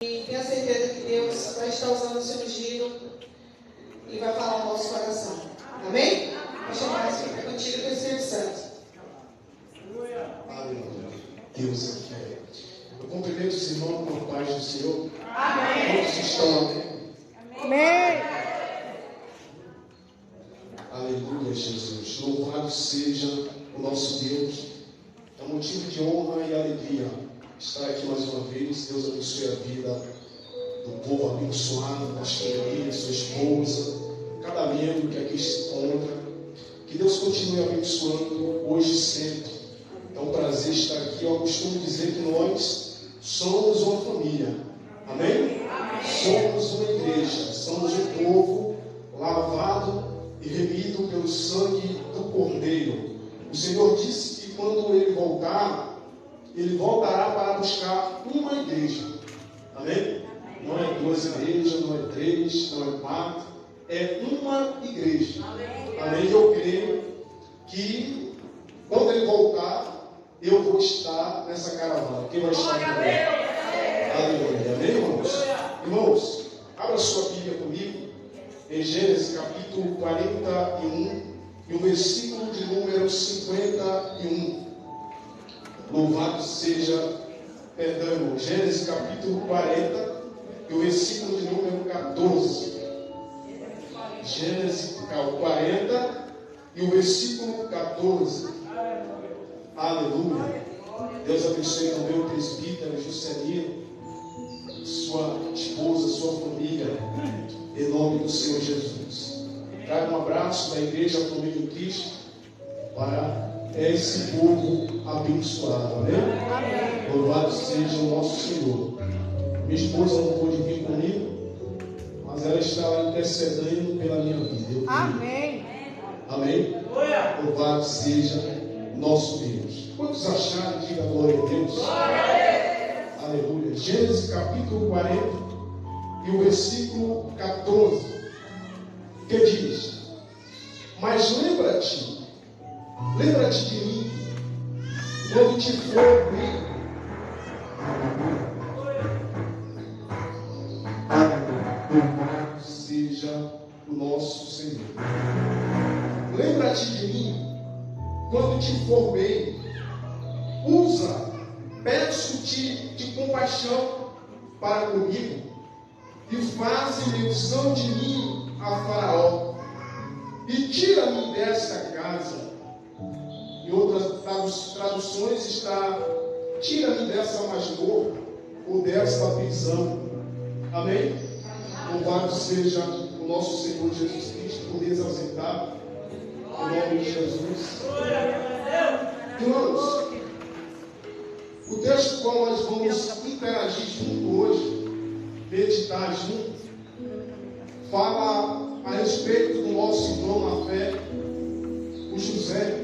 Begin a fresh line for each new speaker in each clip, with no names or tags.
E tenha certeza que Deus vai estar usando o seu ungido e vai falar no nosso coração. Amém? Vou chamar assim para contigo do Espírito Santo.
Aleluia. Deus é fiel. Eu cumprimento os irmãos com a paz do Senhor.
Amém.
Todos estão amém.
Amém.
Aleluia, Jesus. Louvado seja o nosso Deus. É um motivo de honra e alegria estar aqui mais uma vez. Deus abençoe a vida do povo abençoado, pastor Elias, sua esposa, cada membro que aqui se encontra. Que Deus continue abençoando hoje e sempre. É um prazer estar aqui. Eu costumo dizer que nós somos uma família. Amém? Somos uma igreja. Somos um povo lavado e remido pelo sangue do Cordeiro. O Senhor disse que quando Ele voltar, Ele voltará para buscar uma igreja. Amém? Não é duas igrejas, não é três, não é quatro. É uma igreja. Amém? Eu creio que quando Ele voltar, eu vou estar nessa caravana. Quem vai estar comigo? Aleluia. Amém, irmãos? Irmãos, abra sua Bíblia comigo em Gênesis capítulo 41 e o versículo de número 51. Louvado seja, perdão, Gênesis capítulo 40 e o versículo de número 14. Gênesis 40 e o versículo 14. Aleluia. Deus abençoe também o presbítero Juscelino, sua esposa, sua família, em nome do Senhor Jesus. Traga um abraço da Igreja Família em Cristo para esse povo abençoado. Amém? Amém. Louvado seja o nosso Senhor. Minha esposa não pôde vir comigo, mas ela está intercedendo pela minha vida. Amém. Amém. Louvado seja o nosso Deus. Quantos acharem, diga glória a Deus. Aleluia. Gênesis capítulo 40 e o versículo 14, que diz: mas lembra-te de mim quando te for bem. Seja o nosso Senhor. Lembra-te de mim quando te for bem. Usa, peço-te de compaixão para comigo, e faze menção de mim a Faraó, e tira-me desta casa. Em outras traduções está: tira-me dessa masmorra ou desta prisão. Amém? Louvado seja o nosso Senhor Jesus Cristo por desazeitado. Em nome de Jesus. Irmãos, o texto qual nós vamos interagir junto hoje, meditar junto, fala a respeito do nosso irmão na fé, o José.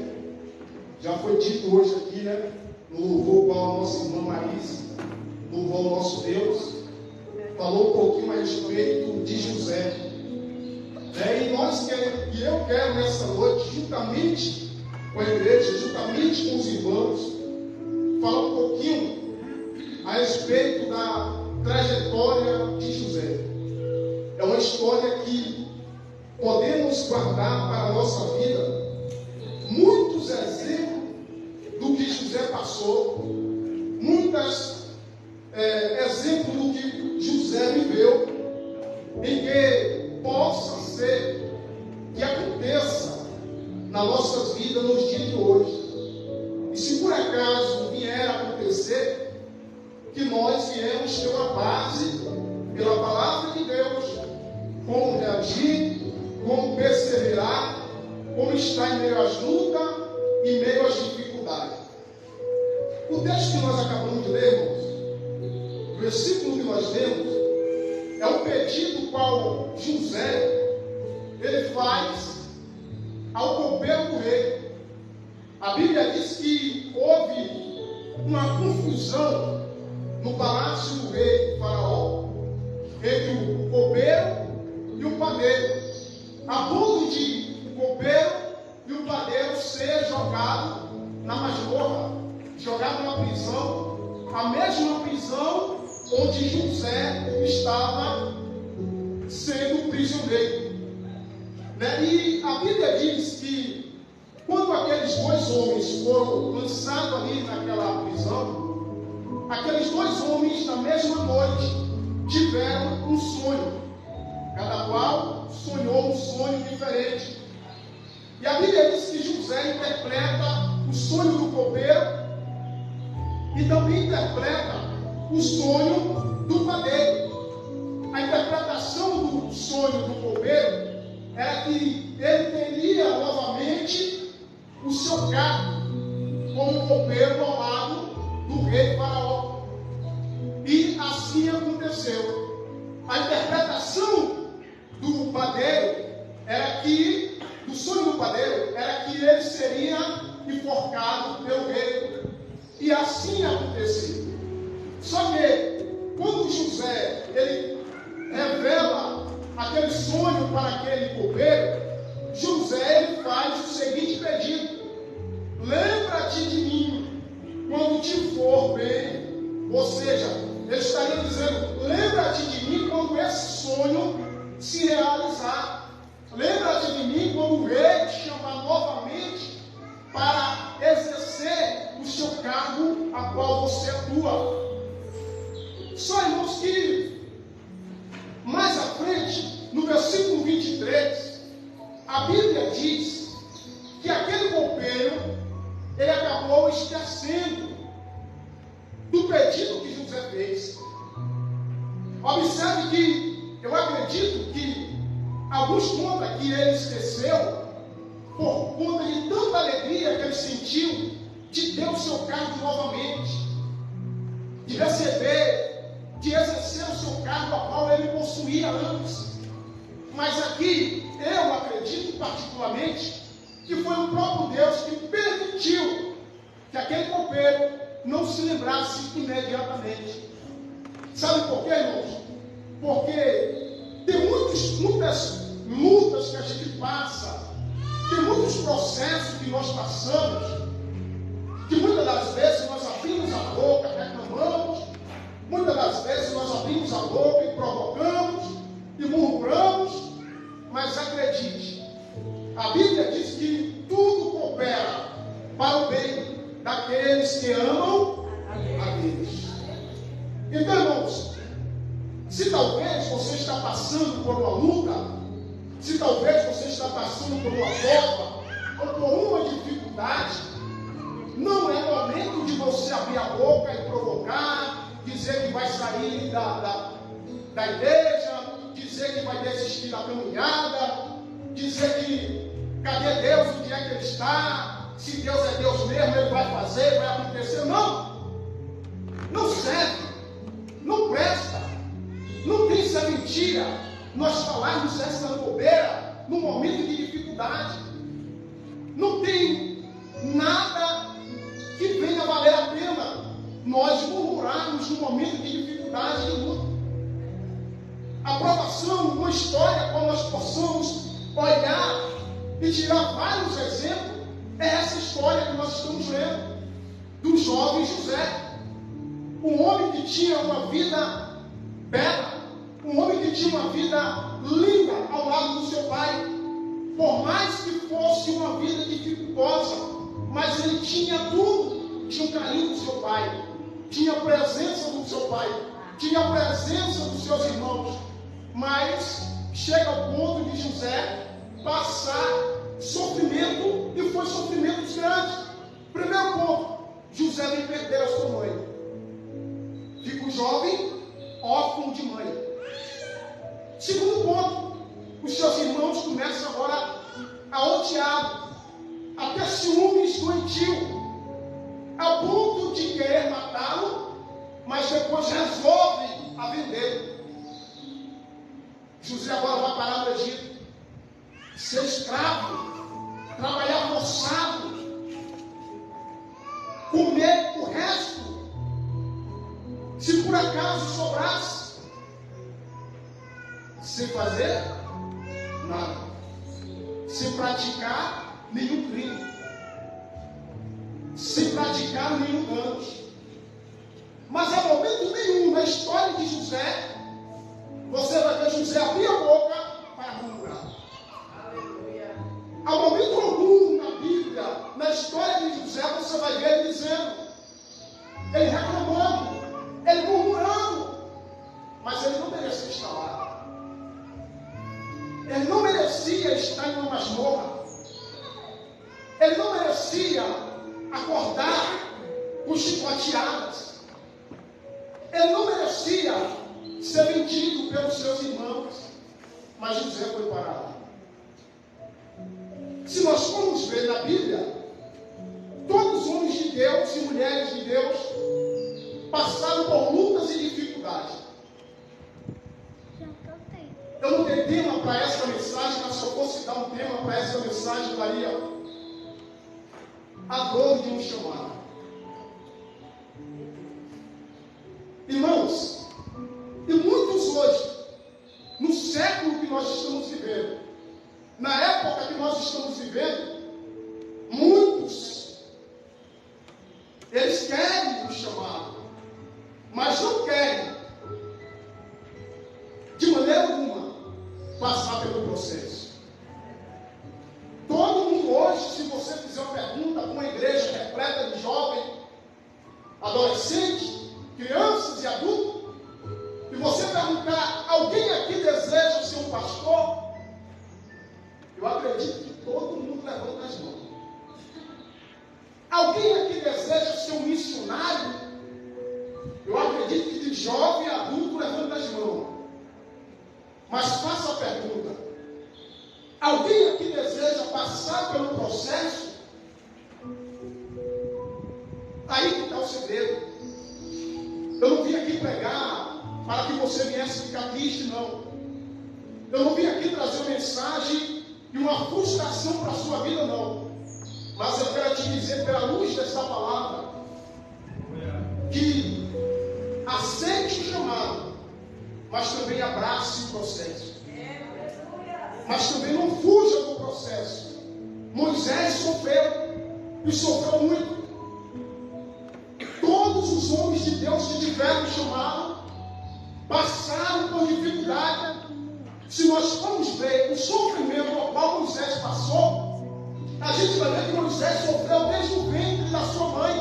Já foi dito hoje aqui, né? No louvor qual a nossa irmã Marisa louvou ao nosso Deus, falou um pouquinho a respeito de José. E eu quero nessa noite, juntamente com a igreja, juntamente com os irmãos, falar um pouquinho a respeito da trajetória de José. É uma história que podemos guardar para a nossa vida muitos exemplos do que José passou, muitos exemplos do que José viveu, em que possa ser que aconteça nas nossas vidas nos dias de hoje. E se por acaso vier a acontecer, que nós viemos ter uma base pela palavra de Deus, como reagir, como perseverar, como estar em meio às lutas e em meio às dificuldades. O texto que nós acabamos de ler, irmãos, o versículo que nós lemos, é um pedido qual José ele faz ao copeiro do rei. A Bíblia diz que houve uma confusão no palácio do rei Faraó entre o copeiro e o padeiro, a ponto de o copeiro e o padeiro ser jogado na masmorra, jogado na prisão, a mesma prisão onde José José estava sendo prisioneiro. Né? E a Bíblia diz que quando aqueles dois homens foram lançados ali naquela prisão, aqueles dois homens na mesma noite tiveram um sonho. Cada qual sonhou um sonho diferente. E a Bíblia diz que José interpreta o sonho do copeiro e também interpreta o sonho do padeiro. A interpretação do sonho do copeiro era que ele teria novamente o seu cargo como copeiro ao lado do rei Faraó. E assim aconteceu. A interpretação do padeiro era que, do sonho do padeiro, era que ele seria enforcado pelo rei. E assim aconteceu. Só que, quando José, ele revela aquele sonho para aquele copeiro, José, ele faz o seguinte pedido: lembra-te de mim quando te for bem. Ou seja, ele estaria dizendo: lembra-te de mim quando esse sonho se realizar. Lembra-te de mim quando o rei te chamar novamente para exercer o seu cargo a qual você atua. Só, irmãos, que mais à frente, no versículo 23, a Bíblia diz que aquele copeiro, ele acabou esquecendo do pedido que José fez. Observe que eu acredito que alguns contam que ele esqueceu por conta de tanta alegria que ele sentiu de ter o seu cargo novamente, de receber, de exercer o seu cargo a qual ele possuía antes. Mas aqui, eu acredito particularmente que foi o próprio Deus que permitiu que aquele copeiro não se lembrasse imediatamente. Sabe por quê, irmãos? Porque tem muitas lutas que a gente passa, tem muitos processos que nós passamos, que muitas das vezes nós abrimos a boca, reclamamos, muitas das vezes nós abrimos a boca e provocamos, e murmuramos, mas acredite, a Bíblia diz que tudo coopera para o bem daqueles que amam a Deus. Então, irmãos, se talvez você está passando por uma luta, se talvez você está passando por uma prova, ou por uma dificuldade, não é momento de você abrir a boca e provocar, dizer que vai sair da igreja, dizer que vai desistir da caminhada, dizer que cadê Deus, onde é que Ele está, se Deus é Deus mesmo, Ele vai fazer, vai acontecer. Não serve, não presta, não tem serventia nós falarmos essa bobeira no momento de dificuldade. Não tem nada que venha valer a pena nós murmurarmos no momento de dificuldade e de luta. A provação, uma história como nós possamos olhar e tirar vários exemplos, é essa história que nós estamos lendo do jovem José, um homem que tinha uma vida bela, um homem que tinha uma vida linda ao lado do seu pai, por mais que fosse uma vida dificultosa, mas ele tinha tudo, tinha o carinho do seu pai, tinha a presença do seu pai, tinha a presença dos seus irmãos. Mas chega ao ponto de José passar sofrimento, e foi sofrimentos grandes. Primeiro ponto, José vem perder a sua mãe, fica um jovem órfão de mãe. Segundo ponto, os seus irmãos começam agora a odiá-lo, a ter ciúmes doentio, a ponto de querer matá-lo, mas depois resolvem a vendê-lo. José agora vai parar no Egito, ser escravo, trabalhar forçado, comer o resto, se por acaso sobrasse, sem fazer nada, sem praticar nenhum crime, sem praticar nenhum dano. Mas em momento nenhum na história de José merecia estar em uma masmorra. Ele não merecia acordar com chicoteadas. Ele não merecia ser vendido pelos seus irmãos. Mas José foi para lá. Se nós formos ver na Bíblia, todos os homens de Deus e mulheres de Deus passaram por lutas e dificuldades. Eu não tenho tema para essa mensagem, mas se eu fosse dar um tema para essa mensagem, eu daria a dor de um chamado. Irmãos, e muitos hoje, no século que nós estamos vivendo, na época que nós estamos vivendo, muitos, eles querem o chamado, mas não querem, de maneira alguma, passar pelo processo. Todo mundo hoje, se você fizer uma pergunta para uma igreja repleta de jovens, adolescentes, crianças e adultos, e você perguntar, alguém aqui deseja ser um pastor? Eu acredito que todo mundo levanta as mãos. Alguém aqui deseja ser um missionário? Eu acredito que de jovem a adulto levanta as mãos. Mas faça a pergunta: alguém aqui deseja passar pelo processo? Aí que está o segredo. Eu não vim aqui pregar para que você viesse ficar triste, não. Eu não vim aqui trazer uma mensagem e uma frustração para a sua vida, não. Mas eu quero te dizer, pela luz dessa palavra, que aceite o chamado, mas também abrace o processo. Mas também não fuja do processo. Moisés sofreu, e sofreu muito. Todos os homens de Deus que tiveram chamado passaram por dificuldade. Se nós formos ver o sofrimento ao qual Moisés passou, a gente vai ver que Moisés sofreu desde o ventre da sua mãe.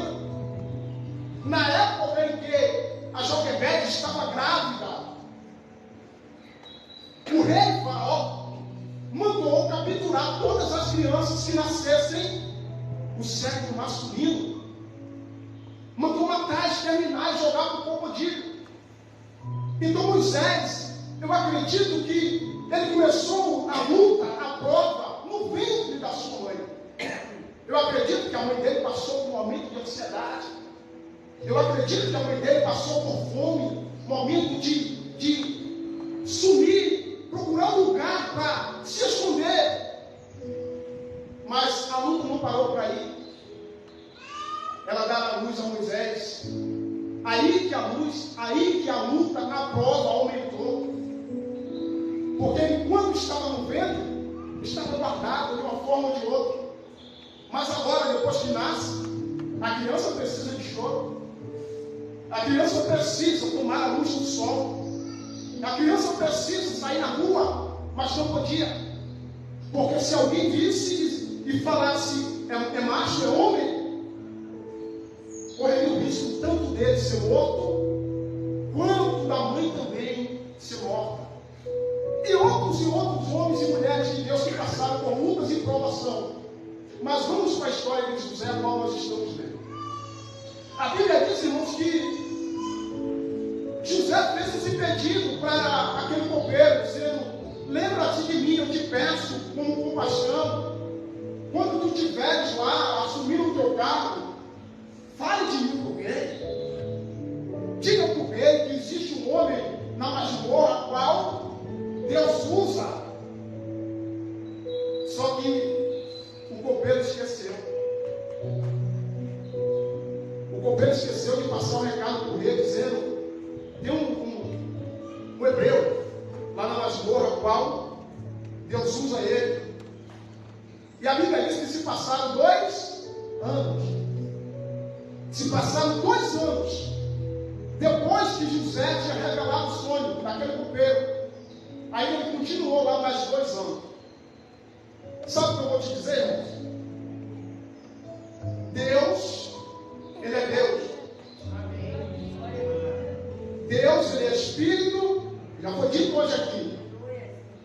Na época em que a Joquebede estava grávida, o rei Faraó mandou capturar todas as crianças que nascessem o sexo masculino. Mandou matar, exterminar e jogar para o crocodilo. Então Moisés, eu acredito que ele começou a luta, a prova, no ventre da sua mãe. Eu acredito que a mãe dele passou por um momento de ansiedade. Eu acredito que a mãe dele passou por fome, momento de sumir, procurar um lugar para se esconder. Mas a luta não parou para ir. Ela dá a luz a Moisés. Aí que a luta, a prova aumentou. Porque enquanto estava no ventre, estava guardado de uma forma ou de outra. Mas agora, depois que nasce, a criança precisa de choro. A criança precisa tomar a luz do sol. A criança precisa sair na rua, mas não podia. Porque se alguém visse e falasse, é macho, é homem, correria o risco tanto dele ser morto, quanto da mãe também ser morta. E outros homens e mulheres de Deus que passaram por lutas e provação. Mas vamos para a história de José, a qual nós estamos lendo. A Bíblia diz, irmãos, que José fez esse pedido para aquele copeiro, dizendo: lembra-te de mim, eu te peço com compaixão. Quando tu estiveres lá, assumindo o teu cargo, fale de mim para o rei. Diga para o rei que existe um homem na masmorra a qual Deus usa. Só que o copeiro esqueceu. O copeiro esqueceu de passar um recado para o rei, dizendo: tem um hebreu lá na masmorra a qual Deus usa ele. E a Bíblia diz que se passaram 2 anos. Se passaram 2 anos depois que José tinha revelado o sonho daquele copeiro. Aí ele continuou lá mais 2 anos. Sabe o que eu vou te dizer, irmãos? Deus, Ele é Deus. Deus, Ele é Espírito. Já foi dito hoje aqui.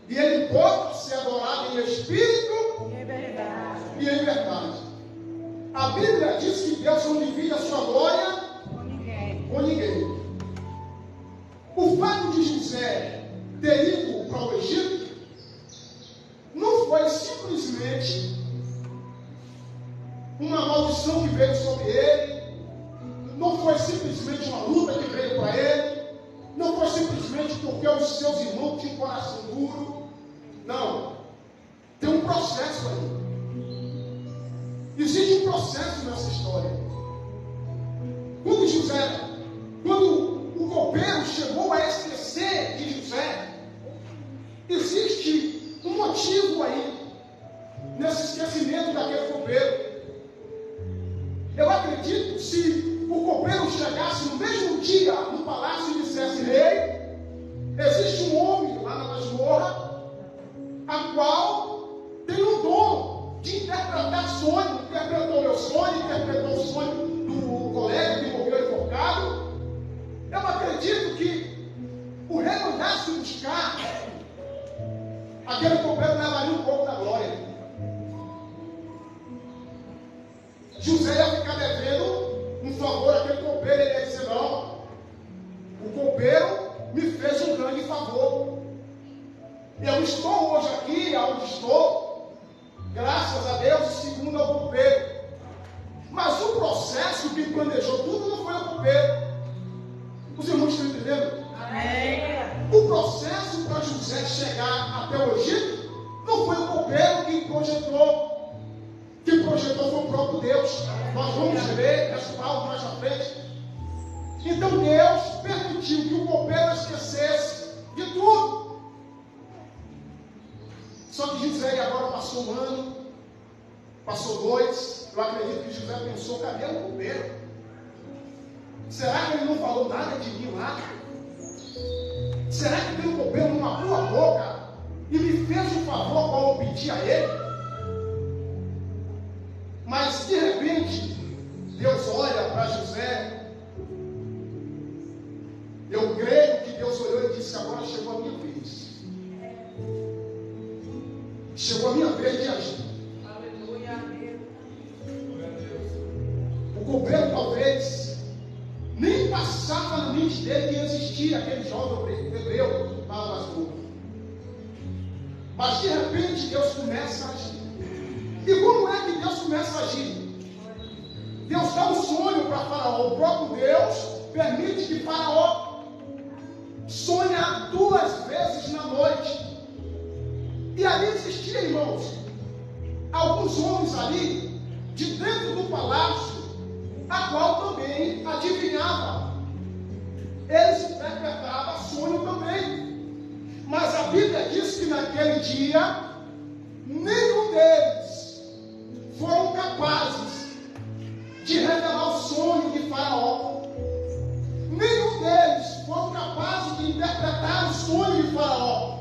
E ele pode ser adorado em espírito e em verdade. A Bíblia diz que Deus não divide a sua glória com ninguém. O fato de José ter ido para o Egito não foi simplesmente uma maldição que veio sobre ele, não foi simplesmente uma luta que veio para ele, não foi simplesmente porque os seus irmãos tinham coração duro. Não. Tem um processo aí. Existe um processo nessa história. Quando o copeiro chegou a esquecer de José, existe um motivo aí nesse esquecimento daquele copeiro. Eu acredito que se o copeiro chegasse no mesmo dia no palácio e dissesse: rei, existe um homem lá na masmorra, a qual tem um dom de interpretar sonho, interpretou meu sonho, interpretou o sonho do colega que morreu enforcado. Eu acredito que o rei mandasse buscar, aquele copeiro levaria um pouco da glória. José ia ficar devendo um favor àquele copeiro. Ele ia dizer: não, o copeiro me fez um grande favor. Eu estou hoje aqui, onde estou, graças a Deus, segundo ao copeiro. Mas o processo que planejou tudo não foi o copeiro. Os irmãos estão entendendo? Amém. O processo para José chegar até o Egito não foi o copeiro que projetou. Quem projetou foi o próprio Deus. Nós vamos ver algo mais à frente. Então Deus permitiu que o copeiro esquecesse de tudo. Só que José agora passou um ano, passou 2. Eu acredito que José pensou: cadê o copeiro? Será que ele não falou nada de mim lá? Será que aquele copeiro não abriu a boca e me fez um favor qual eu pedi a ele? Mas de repente, Deus olha para José. Eu creio que Deus olhou e disse: agora chegou a minha vez. Chegou a minha vez de agir. Aleluia. O copeiro talvez nem passava na mente dele que existia aquele jovem hebreu lá na masmorra. Mas de repente Deus começa a agir. E como é que Deus começa a agir? Deus dá um sonho para Faraó. O próprio Deus permite que Faraó sonhe 2 vezes na noite. E ali existia, irmãos, alguns homens ali, de dentro do palácio, a qual também adivinhava. Eles interpretavam sonho também. Mas a Bíblia diz que naquele dia, nenhum deles foram capazes de revelar o sonho de Faraó. Nenhum deles foram capazes de interpretar o sonho de Faraó.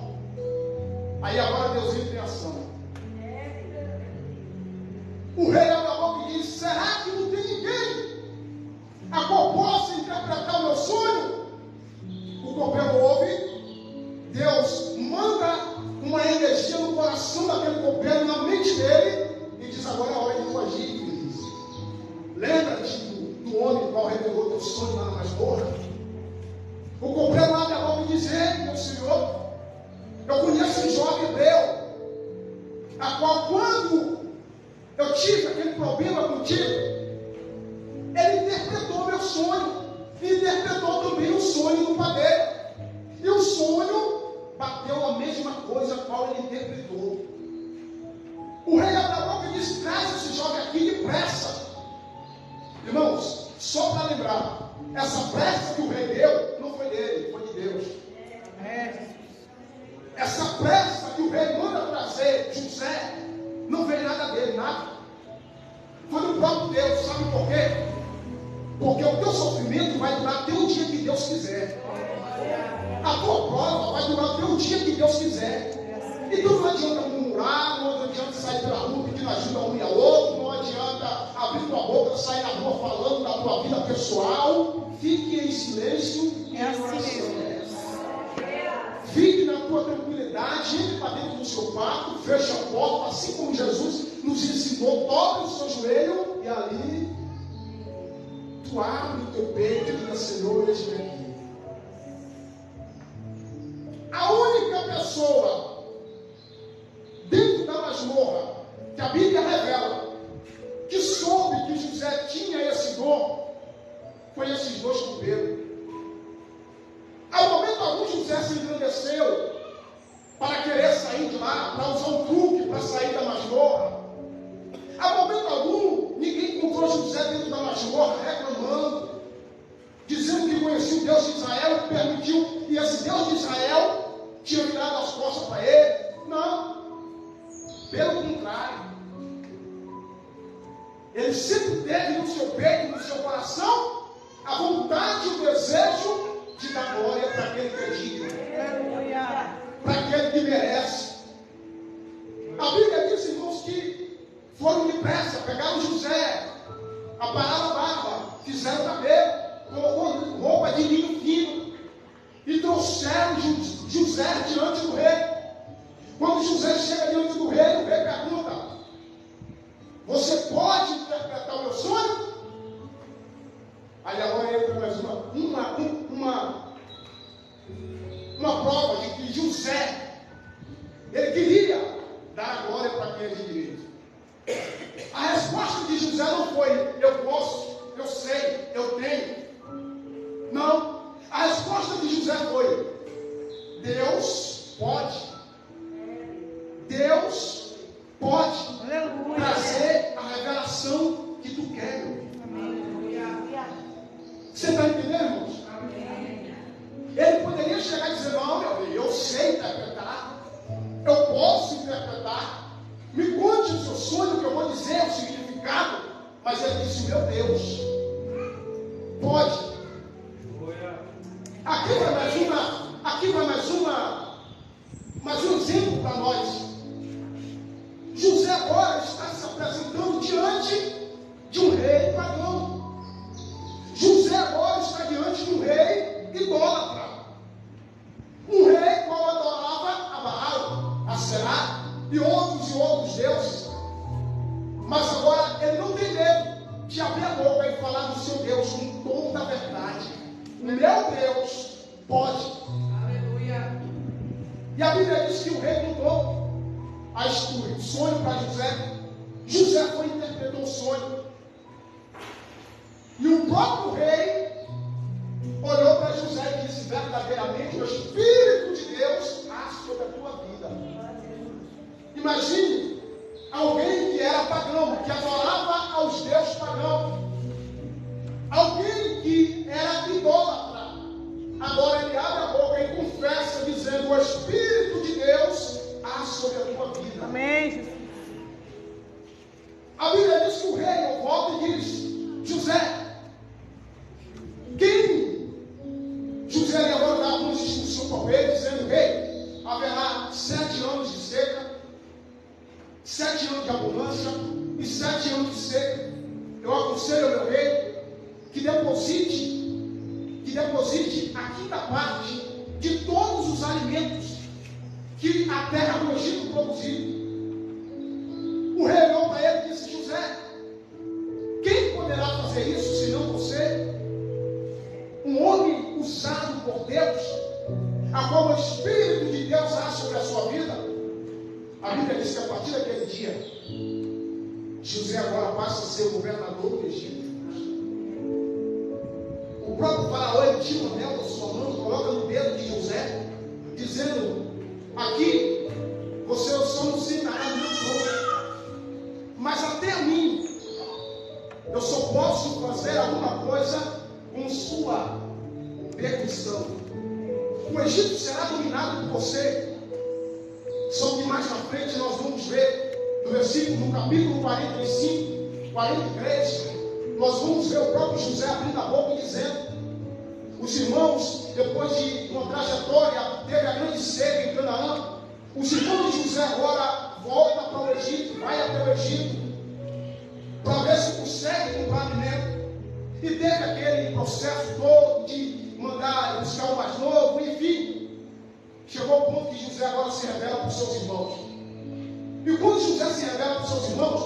Aí agora Deus entra em ação. O rei abre a boca e diz: será que não tem ninguém a qual possa interpretar o meu sonho? O copeiro ouve. Deus manda uma energia no coração daquele copeiro, na mente dele, e diz: agora é a hora de tu agir, feliz. Lembra-te do homem qual revelou teu sonho lá na masmorra? O copeiro abre a boca e diz: meu senhor, eu conheço um jovem hebreu, a qual quando eu tive aquele problema contigo, ele interpretou meu sonho, e interpretou também o sonho do padeiro. E o sonho bateu a mesma coisa a qual ele interpretou. O rei abre a boca e diz: traz esse jovem aqui depressa. Irmãos, só para lembrar, essa pressa que o rei deu, não foi dele, foi de Deus. Essa pressa que o rei manda trazer José, não veio nada dele, nada. Foi do próprio Deus. Sabe por quê? Porque o teu sofrimento vai durar até o dia que Deus quiser. A tua prova vai durar até o dia que Deus quiser. Então não adianta murmurar, não adianta sair pela rua pedindo ajuda a um e ao outro, não adianta abrir tua boca, sair na rua falando da tua vida pessoal. Fique em silêncio e em oração. Fique na tua tranquilidade, entre para dentro do seu quarto, fecha a porta, assim como Jesus nos ensinou, dobre o seu joelho e ali tu abre o teu peito e diga: Senhor, eis-me aqui. A única pessoa dentro da masmorra que a Bíblia revela que soube que José tinha esse dom foi esses dois copeiros. Ao momento algum, José se engrandeceu para querer sair de lá, para usar um truque para sair da masmorra. A momento algum, ninguém encontrou José dentro da masmorra reclamando, dizendo que conhecia o Deus de Israel e permitiu, e esse Deus de Israel tinha virado as costas para ele. Não, pelo contrário, ele sempre teve no seu peito, no seu coração, a vontade e o desejo de dar glória para aquele que é digno, para aquele que merece. A Bíblia diz, irmãos, que foram depressa, pegaram José, apararam a barba, fizeram cabelo, colocou roupa de linho fino e trouxeram José diante do rei. Quando José chega diante do rei, o rei pergunta: você pode interpretar o meu sonho? Aí agora entra mais uma prova de que José, ele queria dar a glória para quem é de direito. A resposta de José não foi: eu posso, eu sei, eu tenho. Não. A resposta de José foi: Deus pode. Deus pode trazer a revelação que tu quer. Você está entendendo, irmãos? Ele poderia chegar e dizer: não, meu filho, eu sei interpretar, eu posso interpretar, me conte o seu sonho que eu vou dizer o significado. Mas ele disse: meu Deus pode. Aqui vai mais um exemplo para nós. José agora está se apresentando diante de um rei pagão. José agora está diante de um rei idólatra. Um rei qual adorava a Baal, a Será e outros deuses. Mas agora ele não tem medo de abrir a boca e falar do seu Deus com o tom da verdade. Meu Deus pode. Aleluia. E a Bíblia diz que o rei contou o sonho para José. José foi e interpretou o sonho. E o próprio rei olhou para José e disse: verdadeiramente o Espírito de Deus há sobre a tua vida. Imagine alguém que era pagão, que adorava aos deuses pagãos, alguém que era idólatra. Agora ele abre a boca e confessa, dizendo: o Espírito de Deus há sobre a tua vida. Amém. A Bíblia diz que o rei volta e diz: José, José agora dá algumas instruções para o rei, dizendo: rei, haverá 7 anos de seca, 7 anos de abundância e 7 anos de seca. Eu aconselho ao meu rei que deposite a quinta parte de todos os alimentos que a terra do Egito produziu. O rei olhou para ele e disse: José, quem poderá fazer isso senão você? Um homem usado por Deus, a qual o Espírito de Deus há sobre a sua vida. A Bíblia diz que a partir daquele dia, José agora passa a ser o governador do Egito. O próprio faraó, ele tira o anel da sua mão, coloca no dedo de José, dizendo: aqui, você só não sentará meu nome, mas até a mim, eu só posso fazer alguma coisa com sua permissão. O Egito será dominado por você. Só que mais na frente nós vamos ver, no capítulo 45, 43, nós vamos ver o próprio José abrindo a boca e dizendo: os irmãos, depois de uma trajetória, teve a grande sede em Canaã. Os irmãos de José agora voltam para o Egito, vai até o Egito, para ver se consegue comprar alimento. E teve aquele processo todo de mandar buscar o mais novo, enfim. Chegou ao ponto que José agora se revela para os seus irmãos. E quando José se revela para os seus irmãos,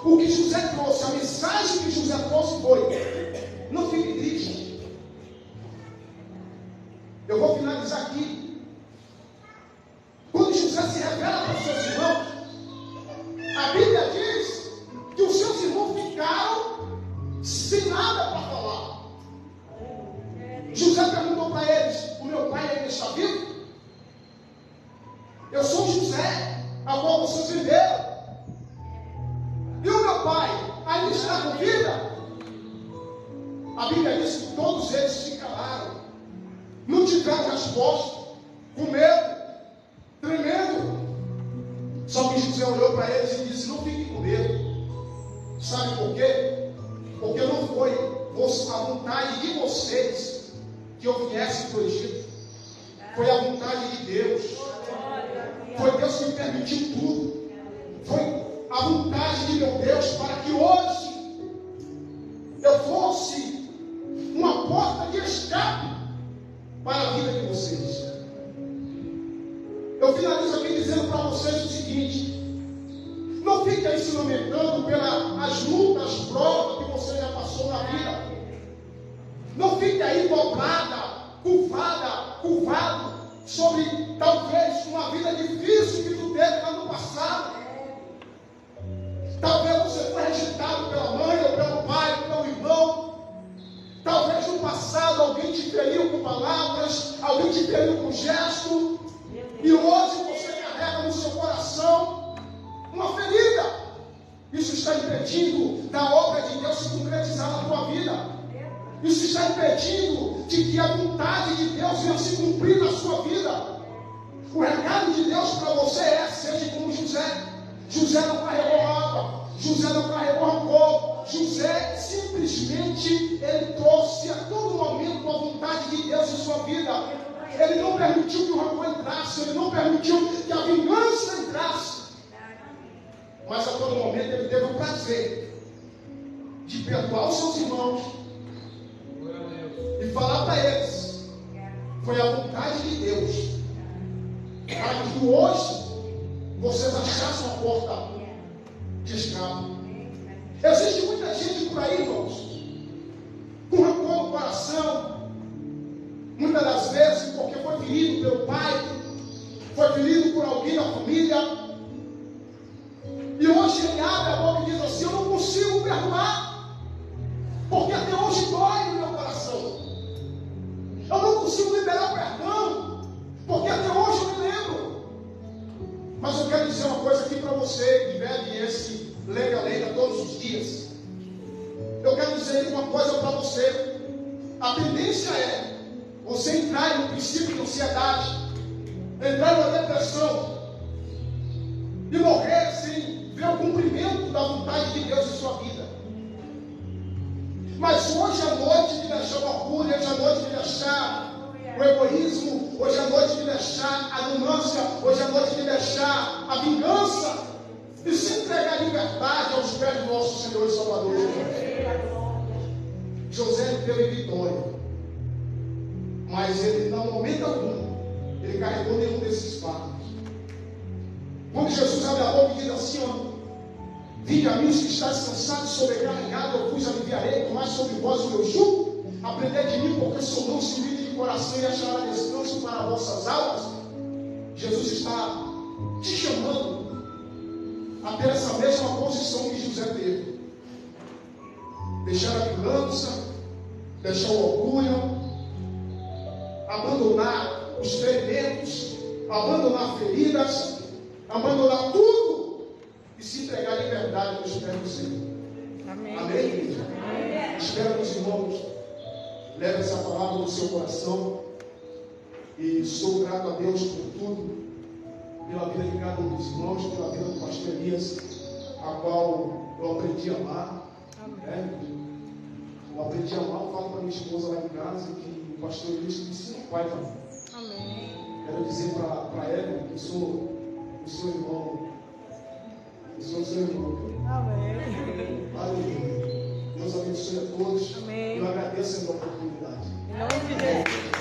o que José trouxe, a mensagem que José trouxe foi: não fique triste. Eu vou finalizar aqui. Quando José se revela para os seus irmãos, a Bíblia diz que os seus irmãos ficaram sem nada para falar. José perguntou para eles: o meu pai ainda está vivo? Eu sou José, a qual vocês venderam. E o meu pai ainda está com vida? A Bíblia diz que todos eles se calaram, não tiveram resposta, com medo, tremendo. Só que José olhou para eles e disse: não fiquem com medo. Sabe por quê? Porque não foi a vontade de vocês que eu viesse para o Egito. Foi a vontade de Deus. Foi Deus que me permitiu tudo. Foi a vontade de meu Deus para que hoje eu fosse uma porta de escape para a vida de vocês. Eu finalizo aqui dizendo para vocês o seguinte: não fique aí se lamentando pelas lutas, provas que você já passou na vida. Não fique aí dobrada, curvado sobre talvez uma vida difícil que tu teve lá no passado. Talvez você foi rejeitado pela mãe, ou pelo pai, ou pelo irmão. Talvez no passado alguém te feriu com palavras, alguém te feriu com gesto. E hoje você carrega no seu coração uma ferida. Isso está impedindo da obra de Deus se concretizar na tua vida. Isso está impedindo de que a vontade de Deus venha se cumprir na sua vida. O recado de Deus para você é: seja como José. José não carregou água, José não carregou rancor. José simplesmente ele trouxe a todo momento a vontade de Deus em sua vida. Ele não permitiu que o rancor entrasse, ele não permitiu que a vingança entrasse. Mas a todo momento ele teve o prazer de perdoar os seus irmãos e falar para eles: foi a vontade de Deus para que hoje vocês achassem uma porta de escape. Existe muita gente por aí, irmãos, com rancor no coração, muitas das vezes porque foi ferido pelo pai, foi ferido por alguém da família, e hoje ele abre a boca e diz assim: eu não consigo perdoar, porque até hoje dói no meu coração. Eu não consigo liberar perdão, porque até hoje eu me lembro. Mas eu quero dizer uma coisa aqui para você que bebe esse lenga-lenga todos os dias. Eu quero dizer uma coisa para você: a tendência é você entrar em um princípio de ansiedade, entrar em uma depressão e morrer sem ver o cumprimento da vontade de Deus em sua vida. Mas hoje é noite de deixar o orgulho, hoje é noite de deixar o egoísmo, hoje é noite de deixar a ganância, hoje é noite de deixar a vingança e se entregar em liberdade aos pés do nosso Senhor e Salvador Jesus. José teve vitória, mas ele, no momento algum, ele carregou nenhum desses fardos. Quando Jesus abre a boca e diz assim: ó, vinde a mim os que estáis cansados e sobrecarregados, eu vos aliviarei, tomai sobre vós o meu jugo, aprendei de mim, porque sou manso e humilde de coração, e achará descanso para vossas almas. Jesus está te chamando a ter essa mesma posição que José teve. Deixar a vingança, deixar o orgulho, abandonar os ferimentos, abandonar feridas, abandonar tudo e se entregar em liberdade aos pés do Senhor. Amém. Amém, igreja? Amém. Espero que os irmãos levem essa palavra no seu coração. E sou grato a Deus por tudo, pela vida de cada um dos irmãos, pela vida do pastor Elias, a qual eu aprendi a amar. Eu aprendi a amar. Eu falo para minha esposa lá em casa que o pastor Elias me ensina o pai também. Amém. Quero dizer para ela que eu sou o seu irmão. Eu sou o seu irmão. Amém. Aleluia. Deus abençoe a todos. Amém. Eu agradeço a minha oportunidade. Em nome de Deus.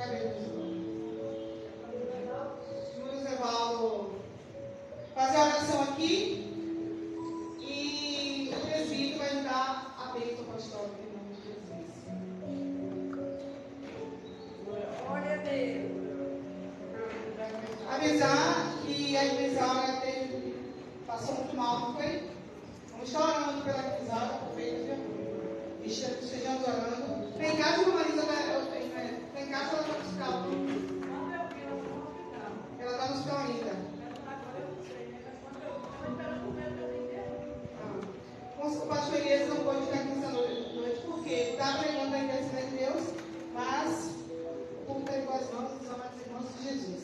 Cadê? Vamos levar fazer a oração aqui. E o presbítero vai nos dar a bênção apostólica em nome de Jesus. Glória a Deus. Avisar que a Isaura passou muito mal, não foi? Vamos estar orando pela Isaura, por feito de amor. Estejamos orando. Tem casa de Marisa, tem casa ela está no hospital. Ela está no hospital ainda. O pastor Elias não pode ficar aqui essa noite porque está pregando a intenção de Deus, mas o povo está com as mãos, são as irmãs de Jesus.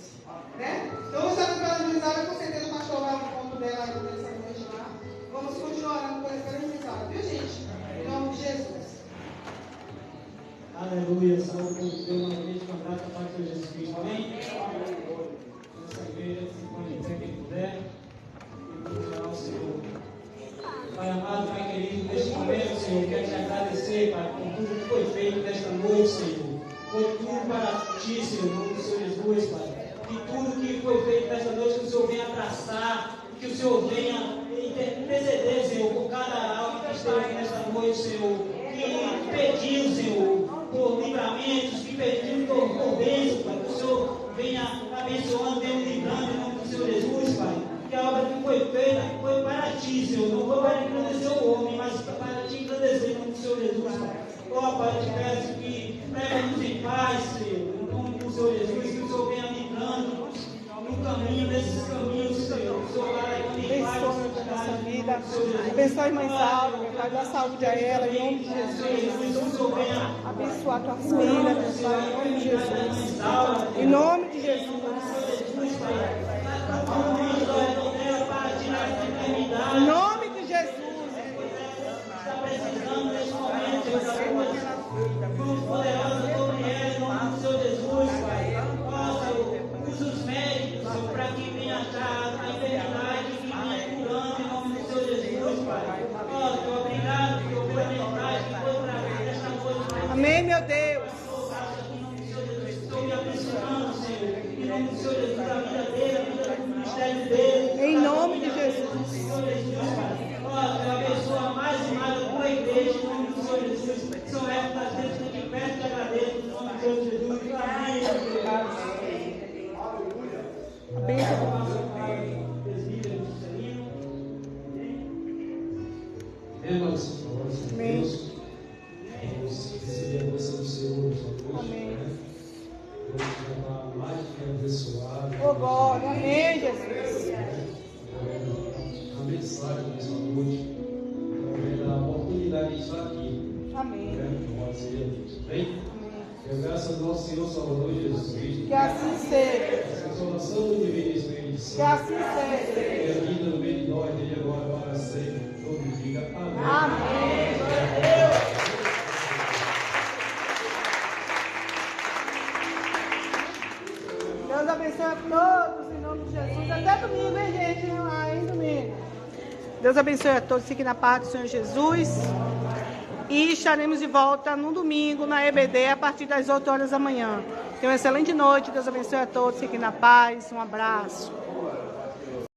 Né? Então, vamos estar pela Luizada, com certeza o pastor vai ao encontro dela aí nessa noite lá. Vamos continuar orando pela Luizada, viu, gente? Em nome de Jesus.
Aleluia, saúde de Deus, uma vez com a graça da paz de Jesus Cristo, amém? Nessa igreja, se põe de pé quem puder, e procurar o Senhor. Pai amado, Pai querido, neste momento, Senhor, quero te agradecer, Pai, por tudo que foi feito nesta noite, Senhor. Foi tudo para ti, Senhor, em nome do Senhor Jesus, Pai. E tudo que foi feito nesta noite, que o Senhor venha abraçar, que o Senhor venha interceder, Senhor, por cada alma que esteve nesta noite, Senhor. Que pediu, Senhor, por livramentos, que pediu por bênção, Pai. Que o Senhor venha abençoando, venha livrando em nome do Senhor Jesus, Pai. Que a obra que foi feita foi para ti, Senhor. Não foi para engrandecer o homem, mas para te engrandecer em nome do Senhor Jesus, Pai. Ó, Pai, eu te peço que leve-nos em paz, Senhor, em nome do Senhor Jesus, que o Senhor venha livrando no caminho, nesses caminhos, Senhor. Que o Senhor vai em paz
nossa vida. Abençoe a irmã Isaura, vai dar saúde a ela, em nome de Jesus. Abençoar tuas filhas, Pai, em nome de Jesus. Em nome de Jesus. Em nome de Jesus.
Está precisando nesse momento, cruz poderosa sobre ela, em nome do Senhor Jesus, Pai. Ó, Senhor, usa os médicos, Senhor, para que venha achar a enfermidade, que venha curando, em nome do Senhor Jesus, Pai. Ó, Senhor, obrigado, Senhor, pela mensagem que foi trazida nesta noite, Pai.
Amém, meu Deus.
Em nome do Senhor Jesus, estou me abençoando, Senhor. Em nome do Senhor Jesus, a vida dele, a vida do ministério dele.
Em nome de Jesus.
Abençoa mais e mais a tua igreja, em nome do Senhor Jesus. São essas das vezes que eu te peço e te agradeço, em nome do Senhor Jesus. Amém.
Irmãos,
Amém.
Vamos receber a bênção do Senhor nessa noite.
Amém.
Vamos chamar mais que abençoado.
Oh, glória. Amém, Jesus.
A mensagem nessa noite, também a oportunidade de estar aqui.
Amém.
Bem? Que a graça do nosso Senhor Salvador Jesus Cristo,
Que assim seja.
a consolação do Divino Espírito Santo,
Que assim seja.
e a vida no meio de nós, desde agora para sempre. Todo diga amém.
Amém. Deus abençoe a todos, em nome de Jesus. Até domingo, hein, gente? Aí, domingo. Deus abençoe a todos. Fiquem na paz do Senhor Jesus. E estaremos de volta no domingo, na EBD, a partir das 8 horas da manhã. Tenham uma excelente noite. Deus abençoe a todos. Fiquem na paz. Um abraço.